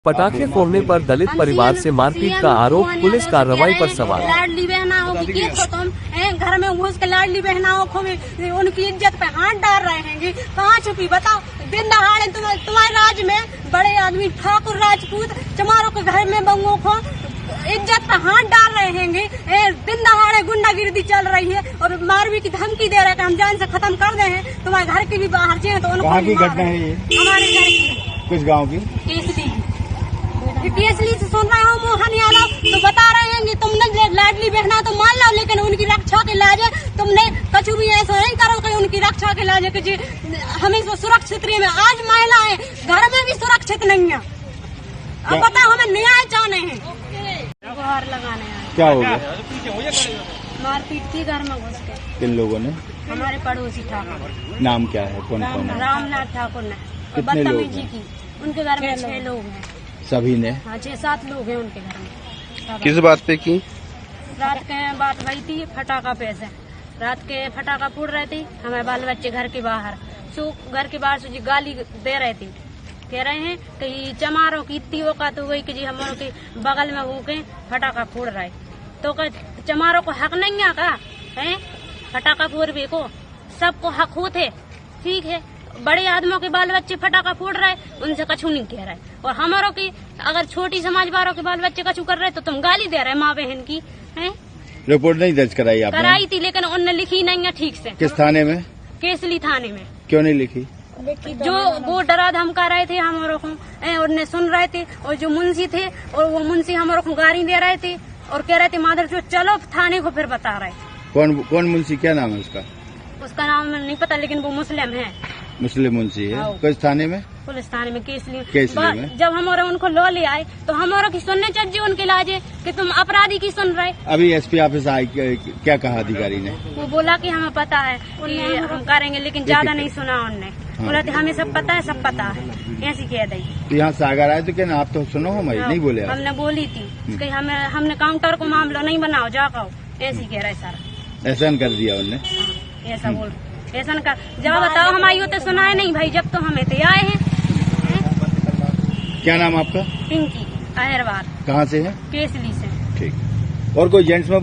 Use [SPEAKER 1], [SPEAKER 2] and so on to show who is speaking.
[SPEAKER 1] पटाखे फोड़ने पर दलित परिवार से मारपीट का आरोप, पुलिस कार्रवाई पर सवाल।
[SPEAKER 2] लाडली बहनाओं की तो तुम घर में घुस के लाडली बहनाओं को भी उनकी इज्जत पे हाथ डाल रहे हैं। कहाँ छुपी बताओ? दिन दहाड़े तुम्हारे राज में बड़े आदमी ठाकुर राजपूत चमारों के घर में बंगों को इज्जत पे हाथ डाल रहे हैं। दिन दहाड़े गुंडागिर्दी चल रही है और मारवी की धमकी दे रहे हैं कि हम जान से खत्म कर दे हैं। तुम्हारे घर के भी बाहर चाहिए तो उनको
[SPEAKER 3] कहाँ की घटना है ये?
[SPEAKER 2] हमारे घर की,
[SPEAKER 3] कुछ गाँव की।
[SPEAKER 2] केसली से सुन रहे हो मोहन यादव तो बता रहे हैं कि तुमने लाडली बहना तो मान लो, लेकिन उनकी रक्षा के लाजे तुमने कछु भी ऐसा नहीं करो कि उनकी रक्षा के लाजे कि हमें सुरक्षित रहे। आज महिलाएं घर में भी सुरक्षित नहीं है। अब बताओ, हमें न्याय चाहने हैं, गुहार लगाने हैं।
[SPEAKER 3] क्या हो गया?
[SPEAKER 2] मारपीट की घर में घुस के।
[SPEAKER 3] किन लोगों ने?
[SPEAKER 2] हमारे पड़ोसी ठाकुर।
[SPEAKER 3] नाम क्या है? कौन कौन है?
[SPEAKER 2] रामनाथ ठाकुर ने
[SPEAKER 3] कितने लोग
[SPEAKER 2] बदतमीजी की। उनके घर में 6 लोग हैं।
[SPEAKER 3] सभी ने?
[SPEAKER 2] हाँ, 6-7 लोग हैं उनके घर में।
[SPEAKER 3] किस बात पे की?
[SPEAKER 2] रात के बात वही थी, फटाका पे से रात के फटाका फूट रहे थे। हमारे बाल बच्चे घर के बाहर घर के बाहर से गाली दे रहे थे। कह रहे हैं कि चमारों की इतनी औकात हो गई कि जी हमारों के बगल में होके फटाका फोड़ रहे, तो चमारों को हक नहीं है का है? फटाका फोड़ने को सबको हक होते, ठीक है। बड़े आदमियों के बाल बच्चे फटाका फोड़ रहे, उनसे कछु नहीं कह रहे। और हमारों की अगर छोटी समाज वालों के बाल बच्चे कछु कर रहे तो तुम गाली दे रहे माँ बहन की है।
[SPEAKER 3] रिपोर्ट नहीं दर्ज कराई आपने?
[SPEAKER 2] कराई थी, लेकिन उनने लिखी नहीं है ठीक से।
[SPEAKER 3] किस थाने में?
[SPEAKER 2] केसली थाने में।
[SPEAKER 3] क्यों नहीं लिखी?
[SPEAKER 2] जो वो डरा धमका रहे थे हमारों को, उन्हें सुन रहे थे। और जो मुंशी थे और वो मुंशी हमारों को गाली दे रहे थे और कह रहे थे माधर जो चलो थाने को। फिर बता रहे
[SPEAKER 3] कौन मुंशी? क्या नाम है उसका
[SPEAKER 2] नाम नहीं पता, लेकिन वो मुस्लिम है।
[SPEAKER 3] मुस्लिम मुंशी है। किस थाने में?
[SPEAKER 2] पुलिस थाने में, केसली
[SPEAKER 3] में।
[SPEAKER 2] जब हमारे उनको लो ले आए तो हमारों की सुनने चाहिए उनके लाजे कि तुम अपराधी की सुन रहे।
[SPEAKER 3] अभी एसपी ऑफिस आई, क्या कहा अधिकारी ने?
[SPEAKER 2] वो बोला कि हमें पता है कि हम करेंगे, लेकिन ज्यादा नहीं सुना उनने। बोला कि हमें सब पता है, सब पता है, ऐसी कह दी।
[SPEAKER 3] तो यहाँ सागर आए तो क्या ना आप तो सुनो हमारी नहीं बोले?
[SPEAKER 2] हमने बोली थी कि हमने काउंटर को मामला नहीं बनाओ, जाओ, ऐसी कह रहे सर।
[SPEAKER 3] एहसान कर दिया उनने?
[SPEAKER 2] ऐसा बोल ऐसा का जब बताओ हम आई होते सुनाए नहीं भाई, जब तो हमें तो आए हैं।
[SPEAKER 3] क्या नाम आपका?
[SPEAKER 2] पिंकी अहरवाल।
[SPEAKER 3] कहाँ से है?
[SPEAKER 2] केसली से।
[SPEAKER 3] ठीक। और कोई जेंट्स में